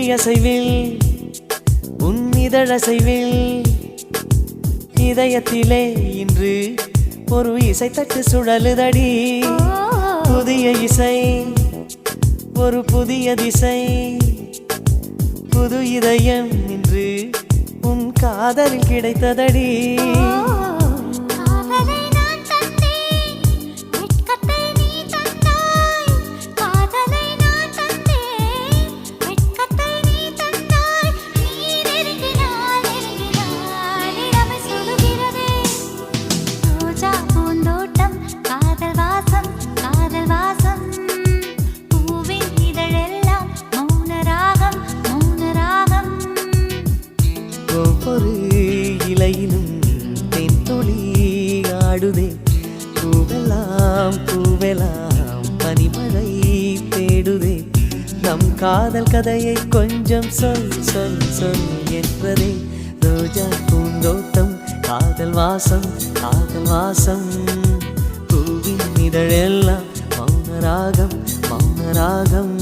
விழியசைவில் உன் இதழசைவில் இதயத்திலே இன்று ஒரு இசைத்தட்டு சுழலுதடி. புதிய இசை ஒரு புதிய திசை, புது இதயம் இன்று உன் காதலில் கிடைத்ததடி. ஒவ்வொரு இலையிலும் தென் துளி ஆடுதே. பூவெல்லாம் பூவெல்லாம் பனிமழை தேடுதே. நம் காதல் கதையை கொஞ்சம் சொல் சொல் சொல் என்றதே. ரோஜா பூந்தோட்டம் காதல் வாசம் காதல் வாசம். பூவின் இதழெல்லாம் மௌன ராகம் மௌன ராகம்.